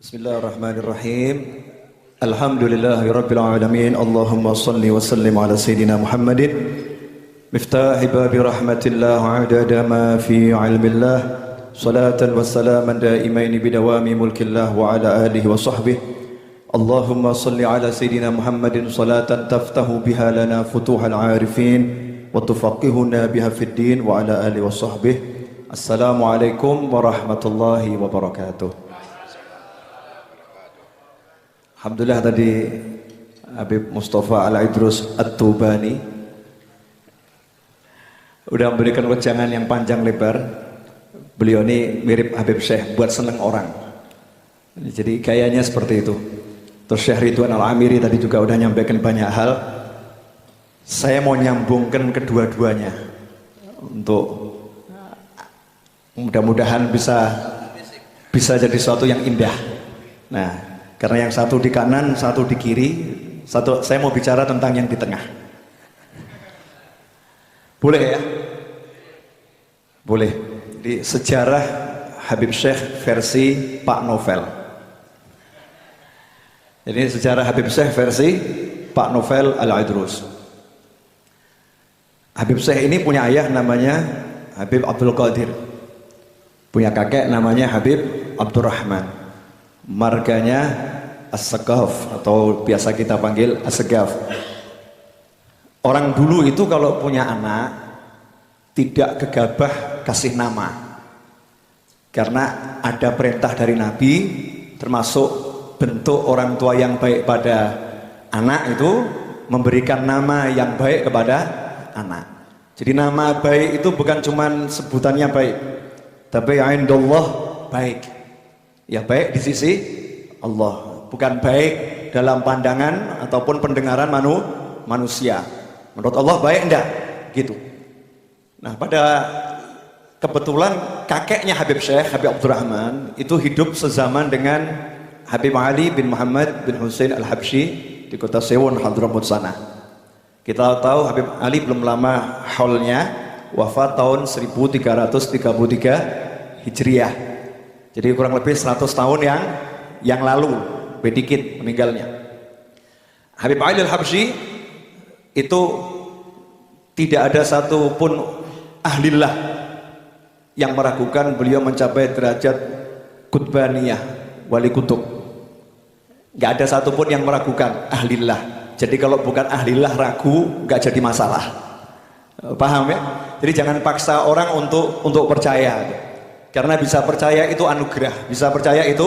Bismillahirrahmanirrahim. Alhamdulillahirabbil alamin. Allahumma shalli wa sallim ala sayidina Muhammadin miftahi babi rahmatillah wa adada ma fi ilmillah. Salatan wa salaman daimaini bidawami mulkillah wa ala alihi wa sahbihi. Allahumma shalli ala sayidina Muhammadin salatan taftahu biha lana futuhal arifin wa tufaqihuna biha fid din wa ala alihi wa sahbihi. Assalamualaikum warahmatullahi wabarakatuh. Alhamdulillah tadi Habib Mustafa Al-Idrus At-Tubani udah memberikan wejangan yang panjang lebar. Beliau ini mirip Habib Syekh, buat seneng orang. Jadi gayanya seperti itu. Terus Syekh Ridwan Al-Amiri tadi juga udah nyampaikan banyak hal. Saya mau nyambungkan kedua-duanya untuk mudah-mudahan bisa jadi sesuatu yang indah. Nah, karena yang satu di kanan, satu di kiri, saya mau bicara tentang yang di tengah. Boleh ya? Boleh. Di sejarah Habib Syekh versi Pak Novel. Jadi sejarah Habib Syekh versi Pak Novel Al-Idrus. Habib Syekh ini punya ayah namanya Habib Abdul Qadir. Punya kakek namanya Habib Abdurrahman. Marganya As-Segaf atau biasa kita panggil As-Segaf. Orang dulu itu kalau punya anak tidak gegabah kasih nama, karena ada perintah dari Nabi, termasuk bentuk orang tua yang baik pada anak itu memberikan nama yang baik kepada anak. Jadi nama baik itu bukan cuman sebutannya baik, tapi indallah baik. Ya baik di sisi Allah, bukan baik dalam pandangan ataupun pendengaran manusia. Menurut Allah baik enggak? Gitu. Nah, pada kebetulan kakeknya Habib Syekh, Habib Abdurrahman itu hidup sezaman dengan Habib Ali bin Muhammad bin Husain Al-Habsyi di kota Sewon, Hadramut sana. Kita tahu Habib Ali belum lama haulnya, wafat tahun 1333 Hijriah. Jadi kurang lebih 100 tahun yang lalu, bedikit meninggalnya. Habib Ali Al-Habsyi itu tidak ada satupun ahlillah yang meragukan beliau mencapai derajat kutbaniyah, wali kutub. Gak ada satupun yang meragukan ahlillah. Jadi kalau bukan ahlillah ragu, gak jadi masalah. Paham ya? Jadi jangan paksa orang untuk percaya. Karena bisa percaya itu anugerah, bisa percaya itu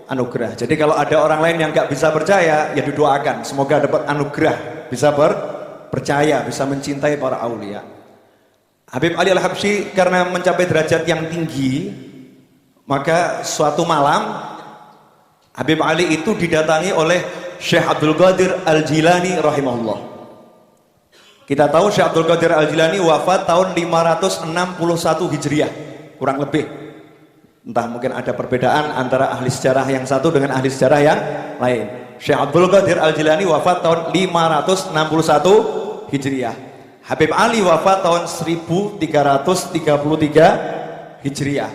anugerah. Jadi kalau ada orang lain yang gak bisa percaya, ya didoakan semoga dapat anugerah, bisa percaya, bisa mencintai para aulia. Habib Ali Al-Habsyi karena mencapai derajat yang tinggi, maka suatu malam Habib Ali itu didatangi oleh Syekh Abdul Qadir Al-Jilani rahimahullah. Kita tahu Syekh Abdul Qadir Al-Jilani wafat tahun 561 Hijriah, kurang lebih. Entah mungkin ada perbedaan antara ahli sejarah yang satu dengan ahli sejarah yang lain. Syekh Abdul Qadir Al-Jilani wafat tahun 561 Hijriah. Habib Ali wafat tahun 1333 Hijriah.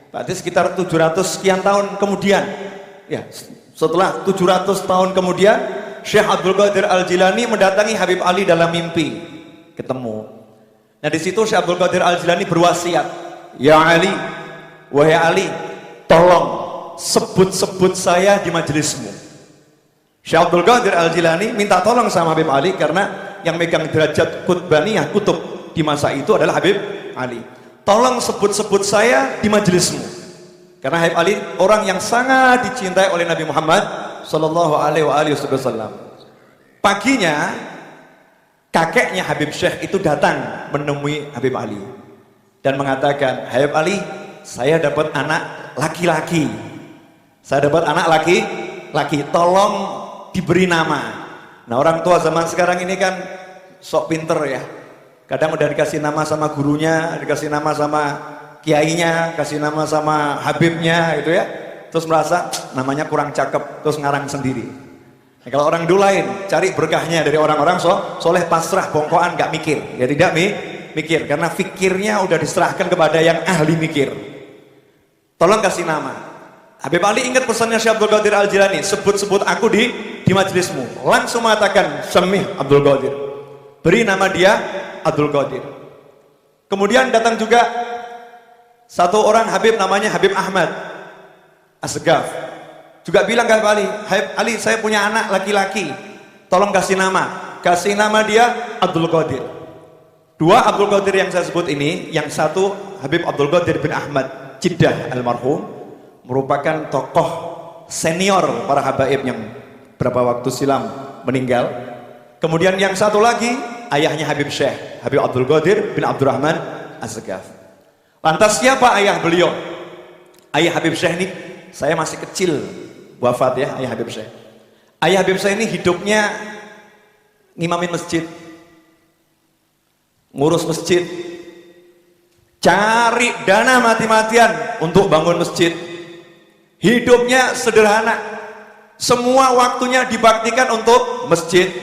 Berarti sekitar 700 sekian tahun kemudian. Ya, setelah 700 tahun kemudian, Syekh Abdul Qadir Al-Jilani mendatangi Habib Ali dalam mimpi. Ketemu. Nah, di situ Syekh Abdul Qadir Al-Jilani berwasiat, "Ya Ali, wahai Ali, tolong sebut-sebut saya di majelismu." Syekh Abdul Qadir Al-Jilani minta tolong sama Habib Ali karena yang megang derajat kutbaniyah, kutub di masa itu adalah Habib Ali. Tolong sebut-sebut saya di majelismu. Karena Habib Ali orang yang sangat dicintai oleh Nabi Muhammad sallallahu alaihi wasallam. Paginya kakeknya Habib Syekh itu datang menemui Habib Ali dan mengatakan, "Habib Ali, saya dapat anak laki-laki. Saya dapat anak laki-laki, tolong diberi nama." Nah, orang tua zaman sekarang ini kan sok pinter ya. Kadang udah dikasih nama sama gurunya, dikasih nama sama kiainya, kasih nama sama habibnya gitu ya. Terus merasa namanya kurang cakep, terus ngarang sendiri. Nah, kalau orang dulu lain, cari berkahnya dari orang-orang soleh, pasrah, bongkoan, gak mikir. Ya tidak mikir, karena fikirnya udah diserahkan kepada yang ahli mikir. Tolong kasih nama. Habib Ali ingat pesannya Syekh Abdul Qadir Al-Jilani, sebut-sebut aku di majelismu. Langsung mengatakan Semih Abdul Qadir, beri nama dia Abdul Qadir. Kemudian datang juga satu orang Habib namanya Habib Ahmad Asgaf, juga bilang ke Habib Ali, Habib Ali saya punya anak laki-laki, tolong kasih nama dia Abdul Qadir. Dua Abdul Qadir yang saya sebut ini, yang satu Habib Abdul Qadir bin Ahmad Jeddah almarhum, merupakan tokoh senior para habaib yang beberapa waktu silam meninggal. Kemudian yang satu lagi ayahnya Habib Syekh Habib Abdul Qadir bin Abdurrahman Az-Zakaf. Lantas siapa ayah beliau? Ayah Habib Syekh ini, saya masih kecil wafat ya ayah Habib Syekh. Ayah Habib Syekh ini hidupnya ngimamin masjid, ngurus masjid, cari dana mati-matian untuk bangun masjid. Hidupnya sederhana, semua waktunya dibaktikan untuk masjid.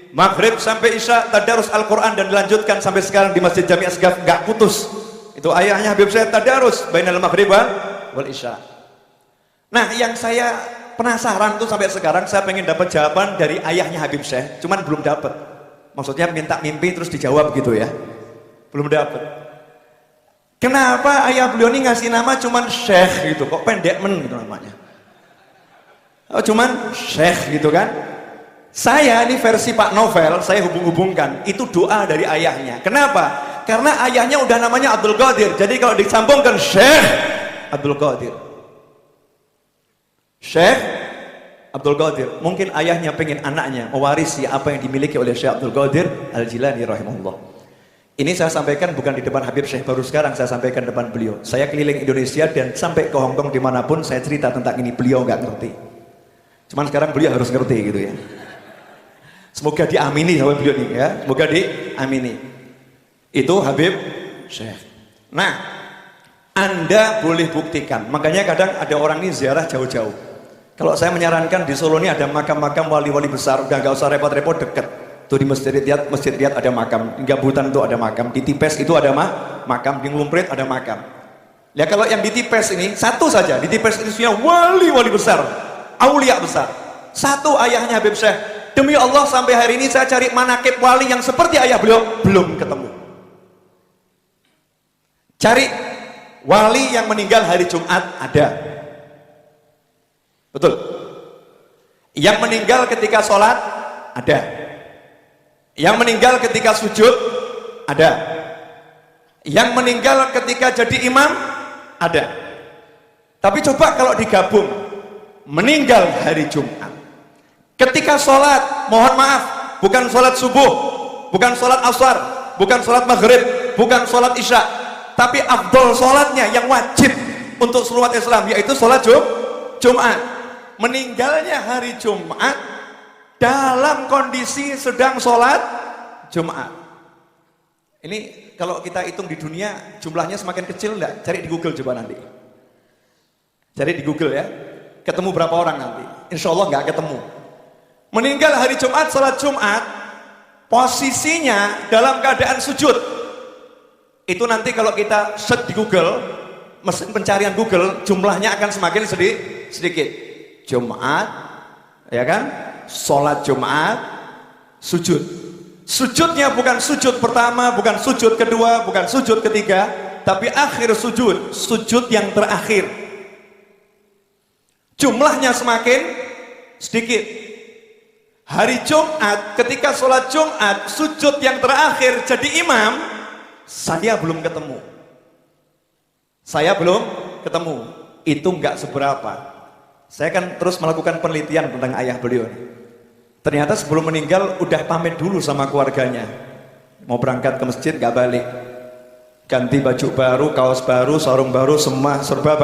Maghrib sampai Isya tadarus Al-Quran dan dilanjutkan sampai sekarang di Masjid Jami' Asgaf, nggak putus. Itu ayahnya Habib Syekh tadarus bainal maghrib wal Isya. Nah, yang saya penasaran tuh sampai sekarang, saya pengen dapat jawaban dari ayahnya Habib Syekh, cuman belum dapat. Maksudnya minta mimpi terus dijawab gitu ya, belum dapat. Kenapa ayah beliau ini ngasih nama cuman Syekh gitu, kok pendek gitu namanya? Oh, cuman Syekh gitu kan? Saya ini versi Pak Novel, saya hubung-hubungkan, itu doa dari ayahnya. Kenapa? Karena ayahnya udah namanya Abdul Qadir, jadi kalau disambungkan Syekh Abdul Qadir, Syekh Abdul Qadir, mungkin ayahnya pengen anaknya mewarisi apa yang dimiliki oleh Syekh Abdul Qadir Al-Jilani rahimahullah. Ini saya sampaikan bukan di depan Habib Syekh, baru sekarang saya sampaikan depan beliau. Saya keliling Indonesia dan sampai ke Hongkong, dimanapun saya cerita tentang ini, beliau nggak ngerti. Cuman sekarang beliau harus ngerti gitu ya. Semoga diamini sama beliau nih ya, semoga diamini. Itu Habib Syekh. Nah, Anda boleh buktikan. Makanya kadang ada orang ini ziarah jauh-jauh. Kalau saya menyarankan di Solo ini ada makam-makam wali-wali besar, udah nggak usah repot-repot, deket. Tuh di Masjid Riyadh ada makam, di Gabutan itu ada makam, di Tipes itu ada makam, di Nglumprit ada makam. Ya kalau yang di Tipes ini satu saja, di Tipes itu punya wali-wali besar, aulia besar. Satu ayahnya Habib Syekh. Demi Allah sampai hari ini saya cari manakib wali yang seperti ayah beliau belum ketemu. Cari wali yang meninggal hari Jumat ada. Betul. Yang meninggal ketika sholat ada. Yang meninggal ketika sujud ada. Yang meninggal ketika jadi imam ada. Tapi coba kalau digabung, meninggal hari Jumat, ketika sholat, mohon maaf, bukan sholat subuh, bukan sholat asar, bukan sholat maghrib, bukan sholat isya, tapi afdol sholatnya yang wajib untuk seluruh umat Islam, yaitu sholat Jumat. Meninggalnya hari Jumat dalam kondisi sedang sholat Jumat. Ini kalau kita hitung di dunia jumlahnya semakin kecil enggak? Cari di Google coba nanti. Cari di Google ya. Ketemu berapa orang nanti? Insya Allah nggak ketemu. Meninggal hari Jumat, sholat Jumat, posisinya dalam keadaan sujud. Itu nanti kalau kita search di Google, mesin pencarian Google, jumlahnya akan semakin sedikit. Jumat, ya kan? Sholat Jumat, sujud. Sujudnya bukan sujud pertama, bukan sujud kedua, bukan sujud ketiga, tapi akhir sujud, sujud yang terakhir. Jumlahnya semakin sedikit. Hari Jumat, ketika sholat Jumat, sujud yang terakhir jadi imam, saya belum ketemu. Saya belum ketemu. Itu nggak seberapa. Saya kan terus melakukan penelitian tentang ayah beliau. Ternyata sebelum meninggal udah pamit dulu sama keluarganya. Mau berangkat ke masjid gak balik. Ganti baju baru, kaos baru, sarung baru, semua serba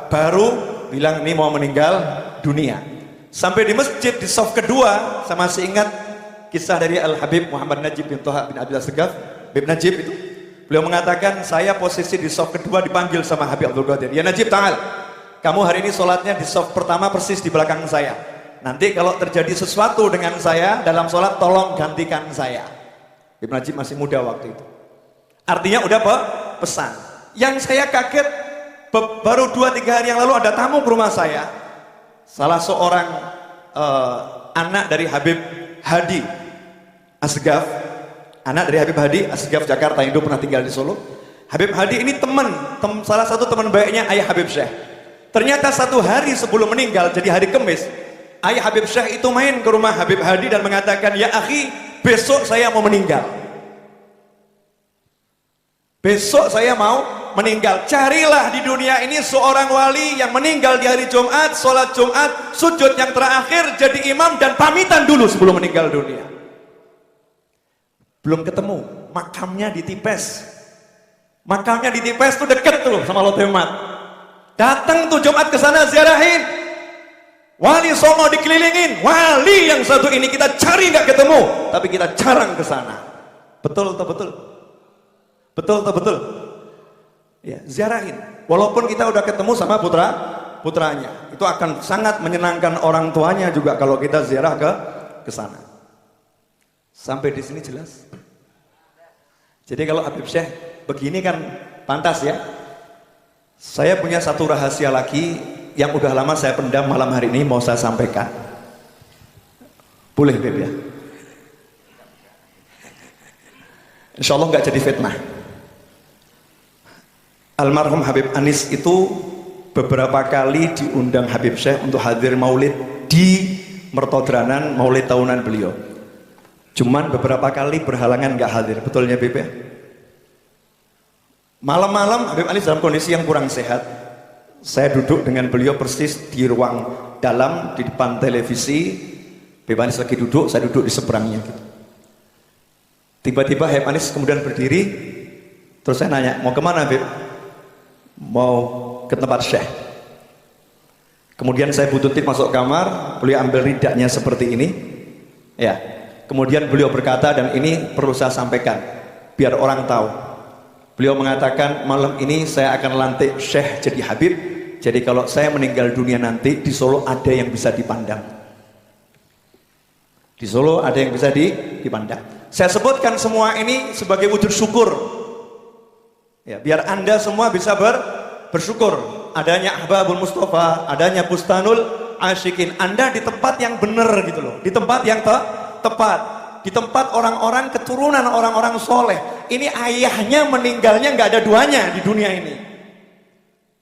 baru, bilang ini mau meninggal dunia. Sampai di masjid di saf kedua, saya masih ingat kisah dari Al-Habib Muhammad Najib bin Toha bin Abdul Segaf. Habib Najib itu, beliau mengatakan saya posisi di saf kedua dipanggil sama Habib Abdul Qadir. Ya Najib ta'al, kamu hari ini sholatnya di saf pertama persis di belakang saya. Nanti kalau terjadi sesuatu dengan saya dalam sholat, tolong gantikan saya. Habib Najib masih muda waktu itu. Artinya udah pesan. Yang saya kaget, baru 2-3 hari yang lalu ada tamu ke rumah saya, salah seorang anak dari Habib Hadi Asgaf, anak dari Habib Hadi Asgaf Jakarta, Indo, pernah tinggal di Solo. Habib Hadi ini salah satu teman baiknya ayah Habib Syekh. Ternyata satu hari sebelum meninggal, jadi hari Kamis, ayah Habib Syekh itu main ke rumah Habib Hadi dan mengatakan, ya akhi, besok saya mau meninggal. Besok saya mau meninggal. Carilah di dunia ini seorang wali yang meninggal di hari Jumat, sholat Jumat, sujud yang terakhir, jadi imam dan pamitan dulu sebelum meninggal dunia. Belum ketemu, makamnya di Tipes. Makamnya di Tipes tuh deket tuh sama Lotemat. Datang tuh Jumat ke sana ziarahin. Wali Songo dikelilingin. Wali yang satu ini kita cari nggak ketemu, tapi kita jarang ke sana. Betul atau betul? Betul atau betul? Ya, ziarahin. Walaupun kita udah ketemu sama putranya, itu akan sangat menyenangkan orang tuanya juga kalau kita ziarah ke sana. Sampai di sini jelas. Jadi kalau Habib Syekh begini kan pantas ya. Saya punya satu rahasia lagi yang udah lama saya pendam, malam hari ini mau saya sampaikan. Boleh Beb ya? Insya Allah nggak jadi fitnah. Almarhum Habib Anis itu beberapa kali diundang Habib Syekh untuk hadir maulid di Mertodranan, maulid tahunan beliau. Cuman beberapa kali berhalangan nggak hadir, betulnya Beb ya? Malam-malam Habib Anis dalam kondisi yang kurang sehat. Saya duduk dengan beliau persis di ruang dalam di depan televisi. Habib Anis lagi duduk, saya duduk di seberangnya gitu. Tiba-tiba Habib Anis kemudian berdiri. Terus saya nanya, mau kemana Habib? Mau ke tempat Syekh. Kemudian saya buntutin masuk kamar. Beliau ambil ridaknya seperti ini. Ya. Kemudian beliau berkata, dan ini perlu saya sampaikan biar orang tahu. Beliau mengatakan, malam ini saya akan lantik Syekh jadi Habib. Jadi kalau saya meninggal dunia nanti, di Solo ada yang bisa dipandang. Di Solo ada yang bisa dipandang. Saya sebutkan semua ini sebagai wujud syukur. Ya, biar Anda semua bisa bersyukur. Adanya Ahbabul Mustafa, adanya Bustanul Asyikin. Anda di tempat yang benar gitu loh. Di tempat yang tepat. Di tempat orang-orang keturunan orang-orang soleh. Ini ayahnya meninggalnya nggak ada duanya di dunia ini.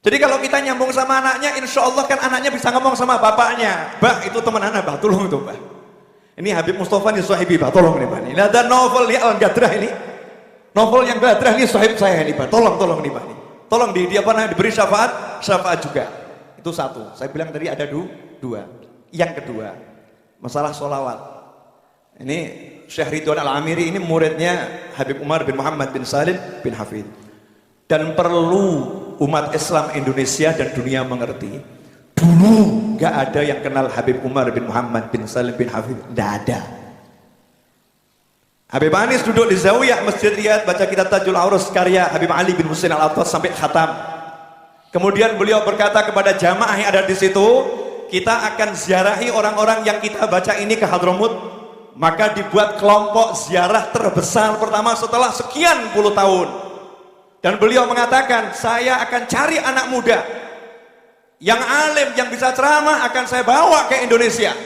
Jadi kalau kita nyambung sama anaknya, insya Allah kan anaknya bisa ngomong sama bapaknya. Bah, itu teman anak, bah, tolong itu, bah. Ini Habib Mustafa nih sahibi, bah, tolong nih, bah. Ini ada novel nih Al-Gadrah ini. Novel yang Gadrah ini sahib saya nih, bah. Tolong nih, bah. Tolong di apa namanya, diberi syafaat juga. Itu satu. Saya bilang tadi ada dua. Yang kedua, masalah sholawat. Ini Syekh Ridwan Al-Amiri ini muridnya Habib Umar bin Muhammad bin Salim bin Hafid. Dan perlu umat Islam Indonesia dan dunia mengerti, dulu gak ada yang kenal Habib Umar bin Muhammad bin Salim bin Hafid, gak ada. Habib Anis duduk di Zawiyah Masjid Riyadh baca kitab Tajul Aurus karya Habib Ali bin Husain Al-Attas sampai khatam. Kemudian beliau berkata kepada jamaah yang ada di situ, kita akan ziarahi orang-orang yang kita baca ini ke Hadramut. Maka dibuat kelompok ziarah terbesar pertama setelah sekian puluh tahun. Dan beliau mengatakan, saya akan cari anak muda yang alim, yang bisa ceramah, akan saya bawa ke Indonesia.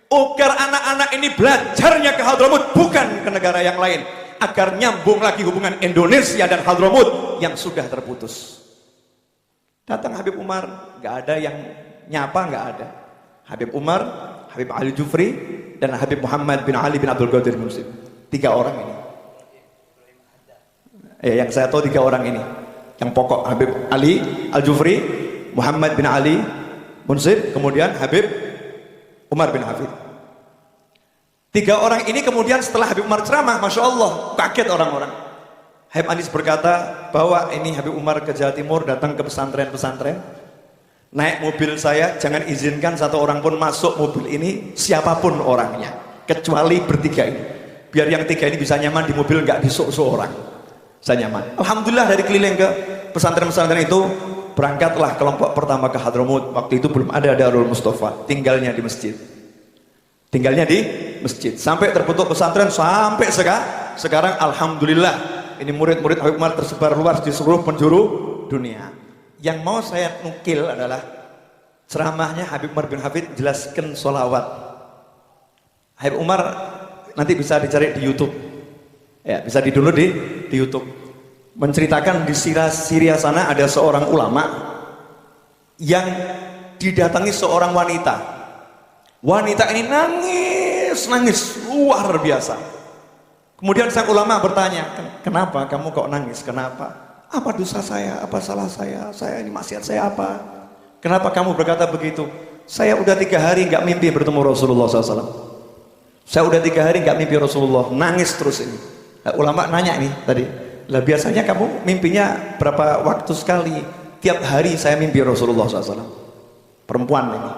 Agar anak-anak ini belajarnya ke Hadramut, bukan ke negara yang lain. Agar nyambung lagi hubungan Indonesia dan Hadramut yang sudah terputus. Datang Habib Umar, gak ada yang nyapa, gak ada. Habib Umar, Habib Ali Jufri, dan Habib Muhammad bin Ali bin Abdul Qadir Munsib. 3 orang ini. Yang saya tahu 3 orang ini. Yang pokok Habib Ali Al-Jufri, Muhammad bin Ali Munsib, kemudian Habib Umar bin Hafid. 3 orang ini kemudian setelah Habib Umar ceramah, Masya Allah, kaget orang-orang. Habib Anis berkata bahwa ini Habib Umar ke Jawa Timur, datang ke pesantren-pesantren. Naik mobil saya, jangan izinkan satu orang pun masuk mobil ini, siapapun orangnya, kecuali bertiga ini. Biar yang 3 ini bisa nyaman di mobil, nggak disuk-suk orang. Saya nyaman. Alhamdulillah dari keliling ke pesantren-pesantren itu, berangkatlah kelompok pertama ke Hadramut. Waktu itu belum ada Darul Mustafa, tinggalnya di masjid. Sampai terbentuk pesantren, sampai sekarang Alhamdulillah. Ini murid-murid Habib Umar tersebar luas di seluruh penjuru dunia. Yang mau saya nukil adalah ceramahnya Habib Umar bin Hafid jelaskan sholawat. Habib Umar nanti bisa dicari di YouTube, ya bisa di-download di YouTube. Menceritakan di Syria sana ada seorang ulama yang didatangi seorang wanita. Wanita ini nangis luar biasa. Kemudian sang ulama bertanya, kenapa kamu kok nangis? Kenapa? Apa dosa saya? Apa salah saya? Saya ini maksiat saya apa? Kenapa kamu berkata begitu? Saya udah 3 hari nggak mimpi bertemu Rasulullah SAW. Saya udah 3 hari nggak mimpi Rasulullah. Nangis terus ini. Nah, ulama nanya nih tadi. Lah biasanya kamu mimpinya berapa waktu sekali? Tiap hari saya mimpi Rasulullah SAW. Perempuan ini.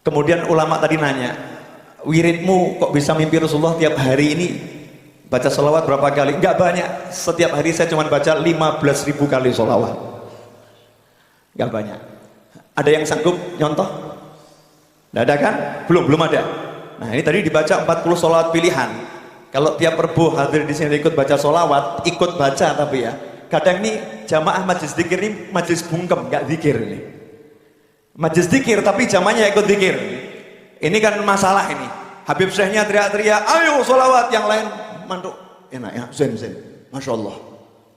Kemudian ulama tadi nanya, wiridmu kok bisa mimpi Rasulullah tiap hari ini? Baca sholawat berapa kali? Enggak banyak. Setiap hari saya cuma baca 15.000 kali sholawat. Enggak banyak. Ada yang sanggup nyontoh? Enggak ada kan? Belum ada. Nah ini tadi dibaca 40 sholawat pilihan. Kalau tiap Rebo hadir di sini ikut baca sholawat, ikut baca tapi ya. Kadang nih jamaah majlis dzikir ini majlis bungkem, enggak dzikir ini. Majlis dzikir tapi jamaahnya ikut dzikir. Ini kan masalah ini. Habib Syekhnya teriak-teriak, ayo sholawat, yang lain mantuk, enak ya, zen, masya Allah,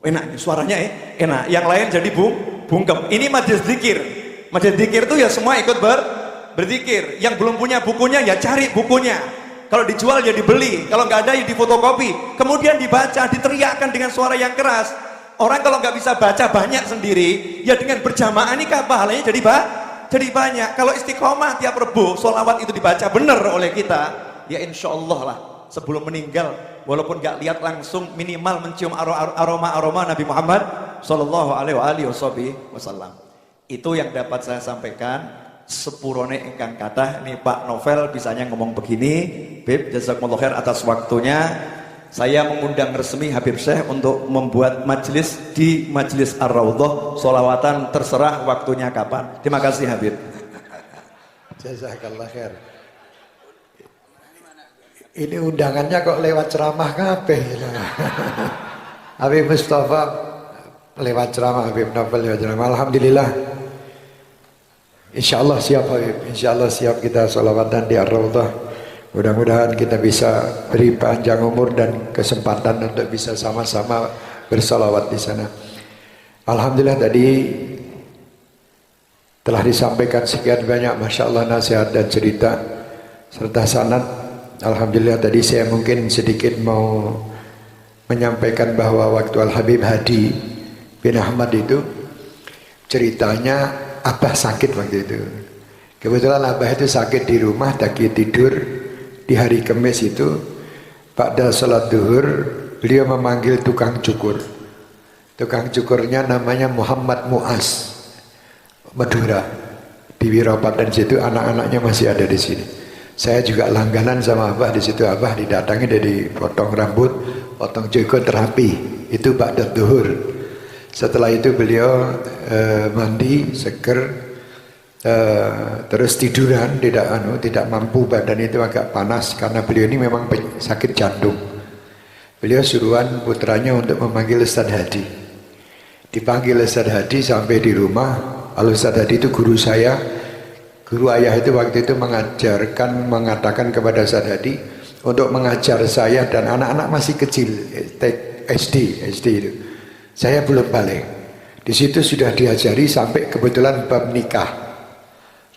enak, suaranya enak. Yang lain jadi bungkem. Ini majelis dzikir. Majelis dzikir itu ya semua ikut berzikir. Yang belum punya bukunya ya cari bukunya. Kalau dijual ya dibeli. Kalau nggak ada ya difotokopi. Kemudian dibaca, diteriakkan dengan suara yang keras. Orang kalau nggak bisa baca banyak sendiri, ya dengan berjamaah ini pahalanya jadi banyak. Kalau istiqomah tiap Rebo, sholawat itu dibaca benar oleh kita, ya insya Allah lah. Sebelum meninggal, walaupun gak lihat langsung, minimal mencium aroma Nabi Muhammad Sallallahu Alaihi Wasallam. Itu yang dapat saya sampaikan. Sepurone ingkang kathah. Ini Pak Novel bisanya ngomong begini. Bib, jazakumullah khair atas waktunya. Saya mengundang resmi Habib Syekh untuk membuat majelis di Majelis Ar-Raudhah, sholawatan terserah waktunya kapan. Terima kasih Habib. Jazakallah khair. Ini undangannya kok lewat ceramah kabeh. Habib Mustafa lewat ceramah, Habib Novel lewat ceramah. Alhamdulillah. Insyaallah siap Habib. Insyaallah siap kita sholawatan di Ar-Raudhah. Mudah-mudahan kita bisa beri panjang umur dan kesempatan untuk bisa sama-sama bersolawat di sana. Alhamdulillah tadi telah disampaikan sekian banyak, masya Allah, nasihat dan cerita serta sanad. Alhamdulillah tadi saya mungkin sedikit mau menyampaikan bahwa waktu Al-Habib Hadi bin Ahmad itu ceritanya Abah sakit waktu itu. Kebetulan Abah itu sakit di rumah, lagi tidur di hari Kamis itu. Pada sholat duhur beliau memanggil tukang cukur. Tukang cukurnya namanya Muhammad Muaz, Madura, di Wiraupaten situ. Anak-anaknya masih ada di sini. Saya juga langganan sama Abah di situ. Abah didatangi dari potong rambut, potong jenggot rapi. Itu ba'da duhur. Setelah itu beliau mandi, seger, terus tiduran, tidak mampu, badan itu agak panas karena beliau ini memang sakit jantung. Beliau suruhan putranya untuk memanggil Ustadz Hadi. Dipanggil Ustadz Hadi sampai di rumah. Ustadz Hadi itu guru saya. Guru ayah itu waktu itu mengatakan kepada Ustadz Hadi untuk mengajar saya dan anak-anak masih kecil, SD itu. Saya belum balik. Di situ sudah diajari sampai kebetulan bab nikah.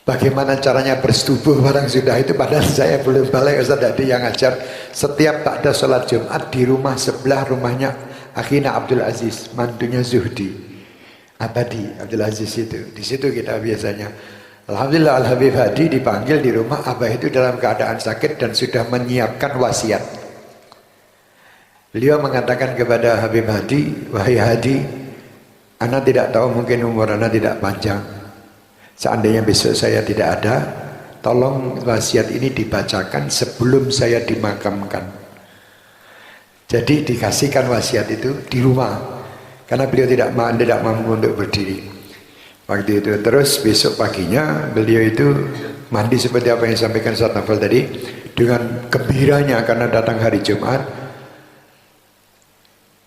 Bagaimana caranya bersetubuh barang sudah itu, padahal saya belum balik. Ustadz Hadi yang ngajar. Setiap tak ada sholat Jumat di rumah sebelah rumahnya Akhina Abdul Aziz, mantunya Zuhdi Abadi Abdul Aziz itu. Di situ kita biasanya. Alhamdulillah Al-Habib Hadi dipanggil di rumah. Abah itu dalam keadaan sakit dan sudah menyiapkan wasiat. Beliau mengatakan kepada Habib Hadi, wahai Hadi, ana tidak tahu, mungkin umur ana tidak panjang. Seandainya besok saya tidak ada, tolong wasiat ini dibacakan sebelum saya dimakamkan. Jadi dikasihkan wasiat itu di rumah, karena beliau tidak mampu untuk berdiri waktu itu. Terus besok paginya beliau itu mandi seperti apa yang disampaikan Ustaz Novel tadi, dengan gembiranya karena datang hari Jumat.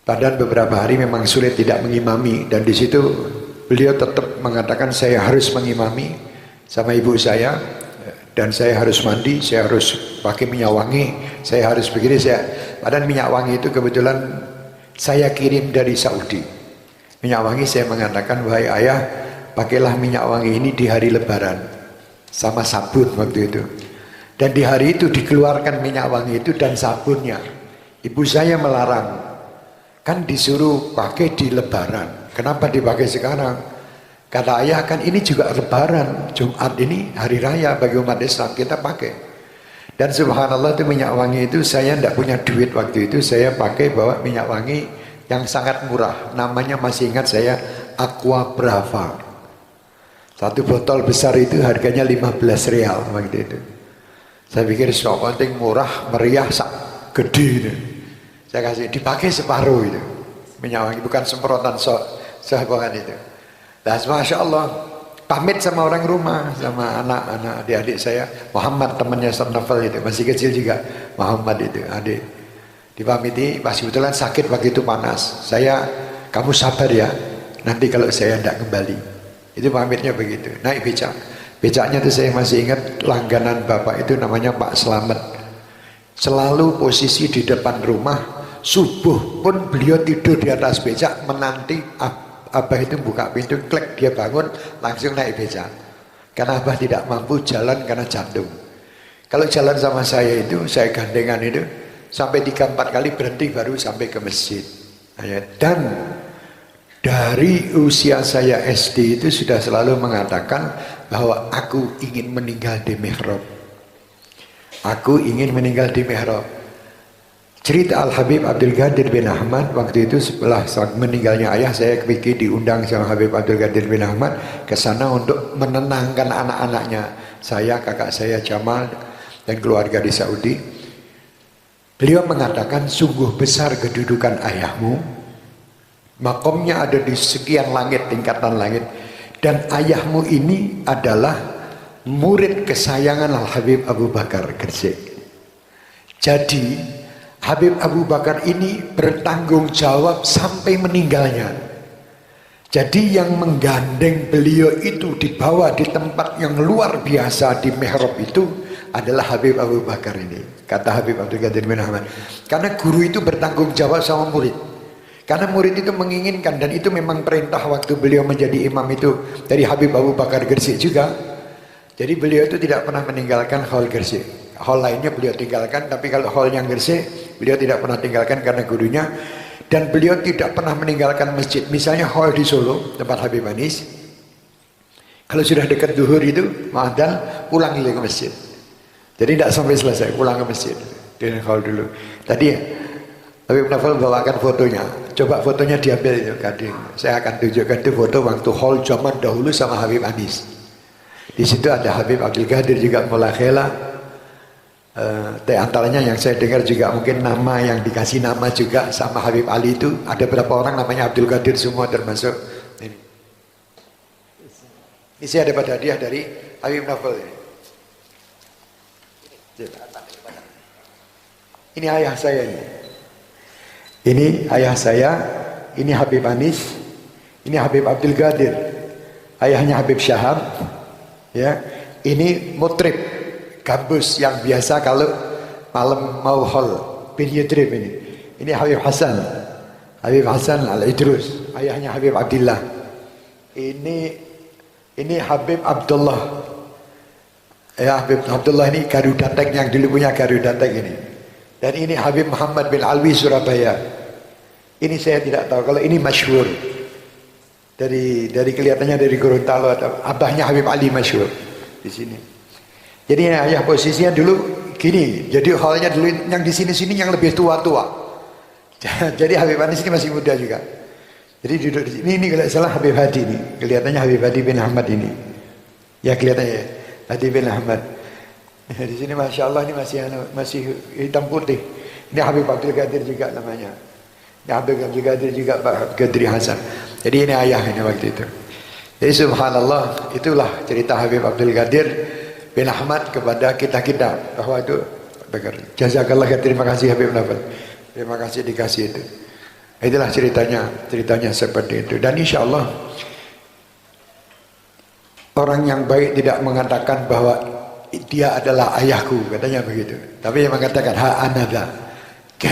Padahal beberapa hari memang sulit tidak mengimami, dan di situ beliau tetap mengatakan saya harus mengimami sama ibu saya, dan saya harus mandi, saya harus pakai minyak wangi, saya harus begini. Padahal minyak wangi itu kebetulan saya kirim dari Saudi. Minyak wangi saya mengatakan, wahai ayah, pakailah minyak wangi ini di hari lebaran sama sabun waktu itu. Dan di hari itu dikeluarkan minyak wangi itu dan sabunnya. Ibu saya melarang, kan disuruh pakai di lebaran, kenapa dipakai sekarang? Kata ayah, kan ini juga lebaran, Jumat ini hari raya bagi umat Islam, kita pakai. Dan subhanallah itu minyak wangi itu saya tidak punya duit waktu itu, saya pakai bawa minyak wangi yang sangat murah, namanya masih ingat saya, Aqua Brava. Satu botol besar itu harganya 15 real waktu itu. Saya pikir sok penting murah, meriah, gede itu. Saya kasih, dipakai separuh itu minyak wangi, bukan semprotan sehabangan itu. Nah, Masya Allah, pamit sama orang rumah, sama anak-anak adik-adik saya. Muhammad temannya Ustaz Novel itu, masih kecil juga. Muhammad itu, adik. Dipamiti, pas kebetulan sakit waktu itu panas. Kamu sabar ya, nanti kalau saya tidak kembali. Itu pamitnya begitu, naik becak. Becaknya itu saya masih ingat, langganan bapak itu namanya Pak Slamet. Selalu posisi di depan rumah, subuh pun beliau tidur di atas becak, menanti Abah itu buka pintu, klik, dia bangun, langsung naik becak. Karena Abah tidak mampu jalan karena jantung. Kalau jalan sama saya itu, saya gandengan itu, sampai 3-4 kali berhenti baru sampai ke masjid. Dan dari usia saya SD itu sudah selalu mengatakan bahwa aku ingin meninggal di mihrab. Aku ingin meninggal di mihrab. Cerita Al-Habib Abdul Qadir bin Ahmad, waktu itu setelah meninggalnya ayah, saya kepikir diundang sama Habib Abdul Qadir bin Ahmad ke sana untuk menenangkan anak-anaknya. Saya, kakak saya Jamal dan keluarga di Saudi. Beliau mengatakan, sungguh besar kedudukan ayahmu, makomnya ada di sekian langit, tingkatan langit, dan ayahmu ini adalah murid kesayangan Al-Habib Abu Bakar Gresik. Jadi Habib Abu Bakar ini bertanggung jawab sampai meninggalnya. Jadi yang menggandeng beliau itu dibawa di tempat yang luar biasa di mihrab itu adalah Habib Abu Bakar ini. Kata Habib Abdul Qadir bin Ahmad. Karena guru itu bertanggung jawab sama murid. Karena murid itu menginginkan, dan itu memang perintah waktu beliau menjadi imam itu dari Habib Abu Bakar Gresik juga. Jadi beliau itu tidak pernah meninggalkan hall Gresik. Hall lainnya beliau tinggalkan, tapi kalau hall yang Gresik beliau tidak pernah tinggalkan karena gurunya. Dan beliau tidak pernah meninggalkan masjid. Misalnya hall di Solo, tempat Habib Anis, kalau sudah dekat zuhur itu ma'adhan, pulang ke masjid. Jadi tidak sampai selesai, pulang ke masjid di hall dulu. Tadi Habib Novel bawakan fotonya, coba fotonya diambil itu kadang. Saya akan tunjukkan itu foto waktu hall zaman dahulu sama Habib Anis. Di situ ada Habib Abdul Qadir juga mulakhela. Di antaranya yang saya dengar juga mungkin nama yang dikasih nama juga sama Habib Ali itu ada berapa orang namanya Abdul Qadir semua termasuk ini. Ini saya dapat hadiah dari Habib Novel. Ini ayah saya ini. Ini ayah saya, ini Habib Anis, ini Habib Abdul Qadir, ayahnya Habib Syahab. Ya, ini mutrib gambus yang biasa kalau malam mau hall video trip ini. Ini Habib Hasan Al-Idrus, ayahnya Habib Abdullah. Ini Habib Abdullah. Ya, Habib Abdullah ini Garuda Tank yang dulu punya Garuda Tank ini. Dan ini Habib Muhammad bin Alwi Surabaya. Ini saya tidak tahu, kalau ini masyhur. Dari kelihatannya dari Gorontalo atau abahnya Habib Ali masyhur di sini. Jadi ayah posisinya dulu gini. Jadi hallnya dulu yang di sini yang lebih tua-tua. Jadi Habib Anis ini masih muda juga. Jadi duduk di sini. Ini kalau salah Habib Hadi ini. Kelihatannya Habib Hadi bin Ahmad ini. Ya kelihatannya Hadi bin Ahmad. Di sini Masya Allah ini masih hitam putih. Ini Habib Abdul Qadir juga namanya. Ini Habib Abdul Qadir juga Pak Qadri Hasan. Jadi ini ayah ini waktu itu. Jadi subhanallah, itulah cerita Habib Abdul Qadir bin Ahmad kepada kita-kita bahwa itu jazakallah, terima kasih Habib Nafal. Terima kasih dikasih itu. Itulah ceritanya seperti itu. Dan insya Allah Orang yang baik tidak mengatakan bahwa dia adalah ayahku, katanya begitu. Tapi dia mengatakan ha anada.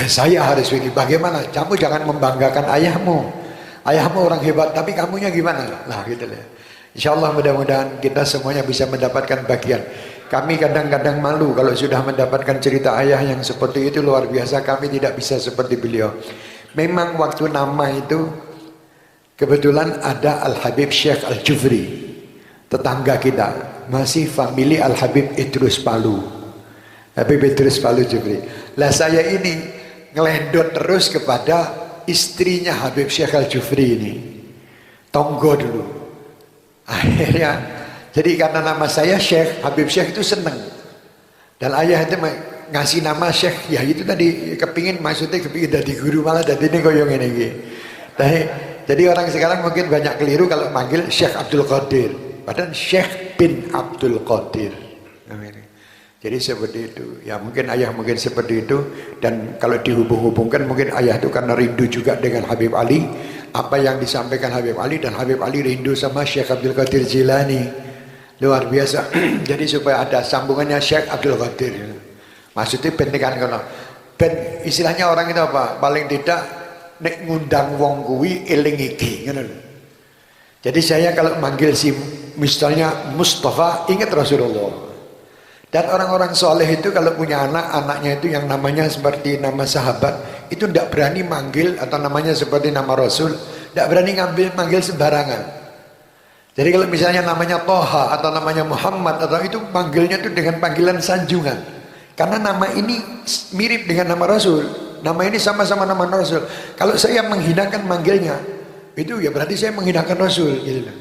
Saya harus begini. Bagaimana? Kamu jangan membanggakan ayahmu. Ayahmu orang hebat, tapi kamunya gimana? Nah, gitu lah. Insyaallah mudah-mudahan kita semuanya bisa mendapatkan bagian. Kami kadang-kadang malu kalau sudah mendapatkan cerita ayah yang seperti itu, luar biasa. Kami tidak bisa seperti beliau. Memang waktu nama itu kebetulan ada Al-Habib Syekh Al-Jufri, tetangga kita, masih famili Al-Habib Idrus Palu. Habib Idrus Palu Jufri. Lah saya ini ngelendot terus kepada istrinya Habib Syekh Al-Jufri ini, tonggo dulu. Akhirnya jadi karena nama saya Syekh, Habib Syekh itu seneng. Dan ayah itu ngasih nama Syekh, ya itu tadi kepingin, maksudnya kepingin jadi guru, malah jadi ini koyong ini. Jadi orang sekarang mungkin banyak keliru kalau manggil Syekh Abdul Qadir, padahal Syekh bin Abdul Qadir. Amin. Jadi seperti itu. Ya mungkin ayah mungkin seperti itu. Dan kalau dihubung-hubungkan mungkin ayah itu karena rindu juga dengan Habib Ali. Apa yang disampaikan Habib Ali, dan Habib Ali rindu sama Syekh Abdul Qadir Jilani. Luar biasa. Jadi supaya ada sambungannya Syekh Abdul Qadir. Maksudnya pentingkan kalau ben istilahnya orang itu apa? Paling tidak nek ngundang wong kuwi eling iki, ngono. Jadi saya kalau manggil si misalnya Mustafa, ingat Rasulullah. Dan orang-orang soleh itu kalau punya anak, anaknya itu yang namanya seperti nama sahabat, itu tidak berani manggil atau namanya seperti nama Rasul, tidak berani manggil sembarangan. Jadi kalau misalnya namanya Toha atau namanya Muhammad atau itu manggilnya itu dengan panggilan sanjungan. Karena nama ini mirip dengan nama Rasul, nama ini sama-sama nama Rasul. Kalau saya menghinakan manggilnya, itu ya berarti saya menghinakan Rasul. Gitu.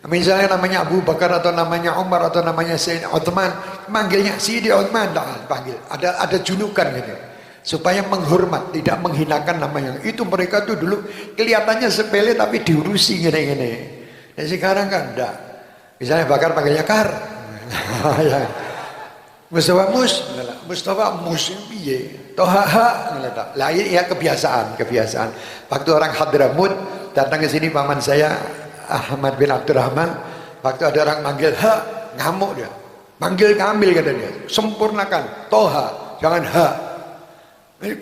Misalnya namanya Abu Bakar atau namanya Umar atau namanya Sayyidina Uthman, manggilnya Sayyidina Uthman, panggil. Ada julukan gitu. Supaya menghormat, tidak menghinakan namanya. Itu mereka tuh dulu kelihatannya sepele tapi diurusi gini-gini. Dan sekarang kan enggak. Misalnya Bakar panggilnya Kar. Mustafa Mus piye? Toha lah ya kebiasaan. Waktu orang Hadramut datang ke sini, paman saya Ahmad bin Abdurrahman, waktu ada orang manggil ha, ngamuk dia. Manggil Kamil kata dia. Sempurnakan. Toha, jangan ha.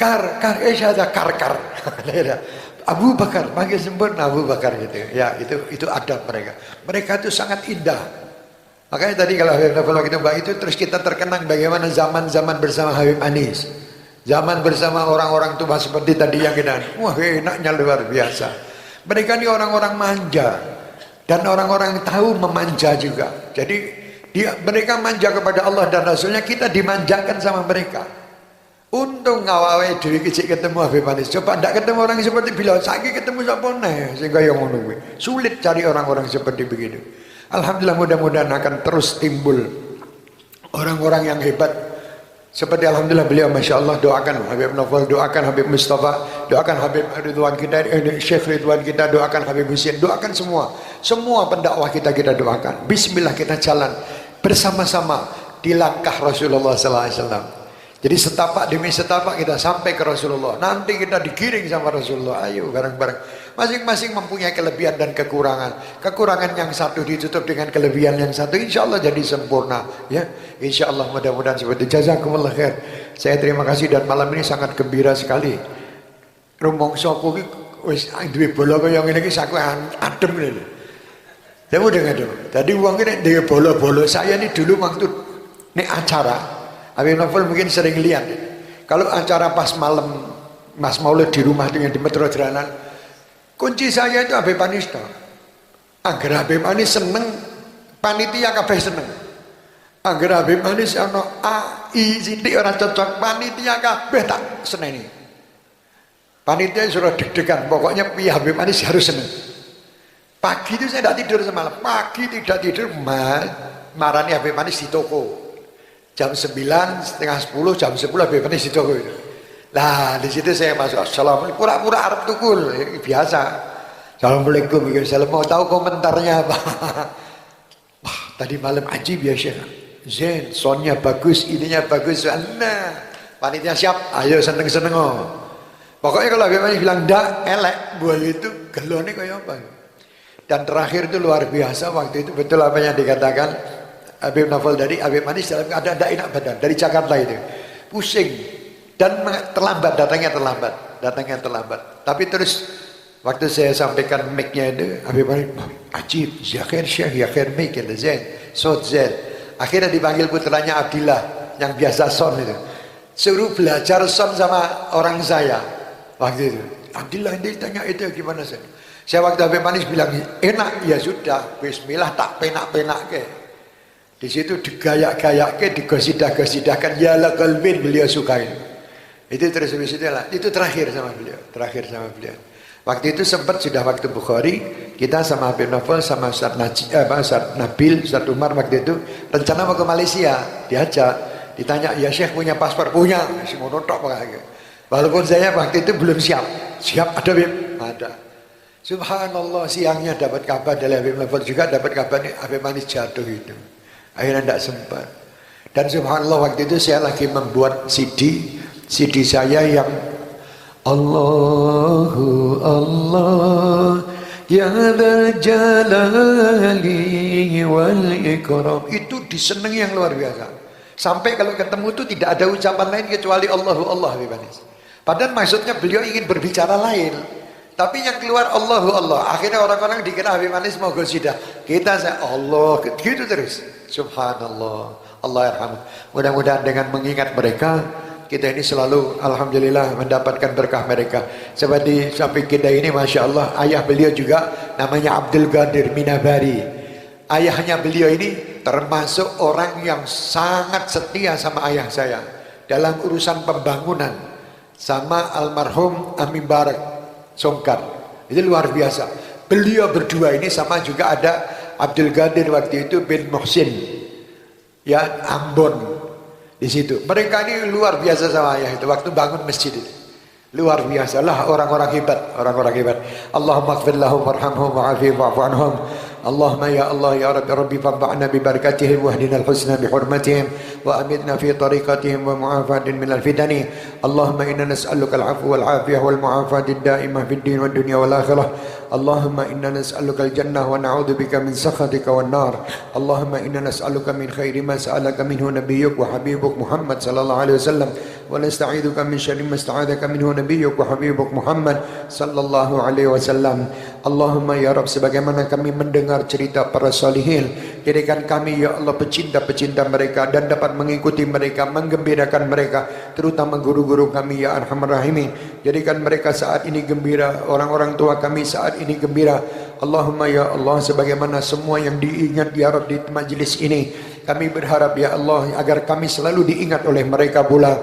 Kar, ada kar. Abu Bakar, panggil sempurna Abu Bakar gitu. Ya, itu adab mereka. Mereka itu sangat indah. Makanya tadi kalau kita bahas itu, terus kita terkenang bagaimana zaman-zaman bersama Habib Anis. Zaman bersama orang-orang tua seperti tadi yang kita, wah enaknya luar biasa. Mereka ini orang-orang manja. Dan orang-orang tahu memanja juga. Jadi mereka manja kepada Allah dan Rasulnya, kita dimanjakan sama mereka. Untung ngawawai diri kecil ketemu Habib Anis. Coba tidak ketemu orang seperti beliau, saiki ketemu siapa nih sehingga yang menunggu. Sulit cari orang-orang seperti begitu. Alhamdulillah, mudah-mudahan akan terus timbul orang-orang yang hebat. Seperti alhamdulillah beliau, masya Allah, doakan Habib Novel, doakan Habib Mustafa, doakan Habib Ridwan kita, Syekh Ridwan kita, doakan Habib Husin, doakan semua pendakwah kita doakan. Bismillah kita jalan bersama-sama di langkah Rasulullah SAW. Jadi setapak demi setapak kita sampai ke Rasulullah. Nanti kita digiring sama Rasulullah. Ayo bareng-bareng. Masing-masing mempunyai kelebihan dan kekurangan. Kekurangan yang satu ditutup dengan kelebihan yang satu, insya Allah jadi sempurna. Ya, insya Allah mudah-mudahan seperti itu. Jazakumullah khair. Saya terima kasih, dan malam ini sangat gembira sekali. Rumongso kuwi wis duwe bola kaya ngene iki saku adem ngene. Saya udah ngadu. Tadi uang ini dia bola-bola. Saya ini dulu waktu ini acara. Habib Novel mungkin sering lihat. Kalau acara pas malam Mas Maulid di rumah dengan di Metro Jalanan, kunci saya itu Habib Anis. Agar Habib Anis seneng, panitia kabeh seneng. Agar Habib Anis ana A, I, sithik ora cocok, panitia kabeh tak seneni. Panitia sudah deg-degan, pokoknya piye Habib Anis harus seneng. Pagi itu saya tidak tidur semalam. Pagi tidak tidur, marani Habib Anis di toko. Jam 9, setengah 10, jam 10 Habib Anis di toko itu. Lah di situ saya masuk. Assalamualaikum, pura-pura arep tukul, biasa. Assalamualaikum, salam, mau tahu komentarnya apa? Wah, tadi malam ajib ya Syekh. Zen, soundnya bagus, ininya bagus. Nah, panitia siap, ayo seneng-seneng. Pokoknya kalau Habib Anis bilang ndak elek, buah itu gelone kayak apa? Dan terakhir itu luar biasa waktu itu, betul apa yang dikatakan Habib Novel dari Habib Manis dalam keadaan tidak enak badan dari Jakarta itu, pusing dan terlambat, datangnya terlambat. Tapi terus waktu saya sampaikan mic-nya itu, Habib Manis, ajib, ya khair syekh, ya khair mic, ya zain, sot zain. Akhirnya dipanggil putranya Abdillah yang biasa son itu, suruh belajar son sama orang saya waktu itu. Abdillah ini tanya itu gimana sih? Saya waktu Habib Manis bilang enak, ya sudah, bismillah tak penak-penak ke. Di situ digayak-gayak ke, digosidah-gosidahkan, ya la qalbin, beliau sukain. Itu terus habis itu lah. Itu terakhir sama beliau. Waktu itu sempat sudah waktu Bukhari, kita sama Habib Novel, sama Ustaz Nabil, Ustaz Umar waktu itu rencana mau ke Malaysia, diajak, ditanya, ya Syekh punya paspor? Punya, si monotok pakai. Walaupun saya waktu itu belum siap ada Habib? Ada. Subhanallah, siangnya dapat kabar dari Habib Novel, juga dapat kabar nih Habib Manis jatuh itu. Akhirnya tidak sempat. Dan subhanallah waktu itu saya lagi membuat CD saya yang Allahu Allah ya dzal jalali wal ikram, itu disenangi yang luar biasa. Sampai kalau ketemu itu tidak ada ucapan lain kecuali Allahu Allah Habib Manis. Padahal maksudnya beliau ingin berbicara lain. Tapi yang keluar Allahu Allah. Akhirnya orang-orang dikira Habib Manis mau gosidah. Kita saya Allah gitu terus. Subhanallah. Allah yarhamu. Mudah-mudahan dengan mengingat mereka, kita ini selalu alhamdulillah mendapatkan berkah mereka. Seperti sampai kita ini masya Allah, ayah beliau juga namanya Abdul Qadir Minabari. Ayahnya beliau ini termasuk orang yang sangat setia sama ayah saya dalam urusan pembangunan, sama almarhum Amin Barak Songkar. Itu luar biasa. Beliau berdua ini sama juga ada Abdul Qadir waktu itu bin Muhsin, ya Ambon di situ. Mereka ini luar biasa sama ayah itu waktu bangun masjid itu. Luar biasa lah orang-orang hebat. Allahumma ighfir lahum warhamhum wa'afihim wa'fu anhum. Allahumma ya Allah ya Rabbi fanfa'na bi barakatihim wahdina al-husna bi hurmatihim wa amitna fi tariqatihim wa mu'afatin min al-fitani. Allahumma inna nas'aluka al-'afwa wal 'afiyah wal mu'afati ad-da'imah fid din wad dunya wal akhirah. Allahumma inna nas'aluka al-jannah wa na'udzubika min sakhatika wan nar. Allahumma inna nas'aluka min khairi ma sa'alaka minhu nabiyyuk wa habibuk Muhammad sallallahu alaihi wasallam wa nasta'iduka min syarri ma sta'adaka minhu nabiyyuk wa habibuk Muhammad sallallahu alaihi wasallam. Allahumma ya Rabb, sebagaimana kami mendengar cerita para salihin, jadikan kami ya Allah pecinta-pecinta mereka dan dapat mengikuti mereka, menggembirakan mereka, terutama guru-guru kami ya Arhamar Rahimin. Jadikan mereka saat ini gembira, orang-orang tua kami saat ini gembira. Allahumma ya Allah, sebagaimana semua yang diingat ya Rabb di majlis ini, kami berharap ya Allah agar kami selalu diingat oleh mereka pula.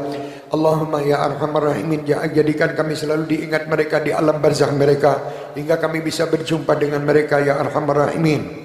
Allahumma ya Arhamar Rahimin, jadikan kami selalu diingat mereka di alam barzakh mereka, hingga kami bisa berjumpa dengan mereka ya Arhamar Rahimin.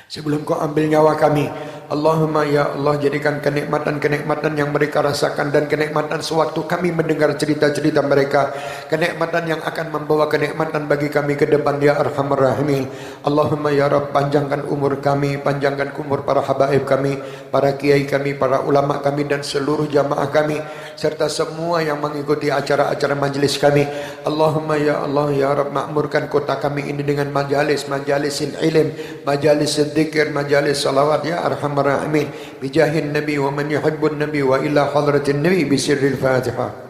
Sebelum kau ambil nyawa kami, Allahumma ya Allah, jadikan kenikmatan-kenikmatan yang mereka rasakan dan kenikmatan sewaktu kami mendengar cerita-cerita mereka, kenikmatan yang akan membawa kenikmatan bagi kami ke depan ya Arhamar Rahimin. Allahumma ya Rabb, panjangkan umur kami, panjangkan umur para habaib kami, para kiai kami, para ulama kami dan seluruh jamaah kami, serta semua yang mengikuti acara-acara majlis kami. Allahumma ya Allah ya Rabb, makmurkan kota kami ini dengan majalisil ilm, majalis dzikir, majalis salawat ya Arhamar Rahimin, bijahin Nabi wa man yuhibbun Nabi wa ila hadratin Nabi bisirril Fatihah.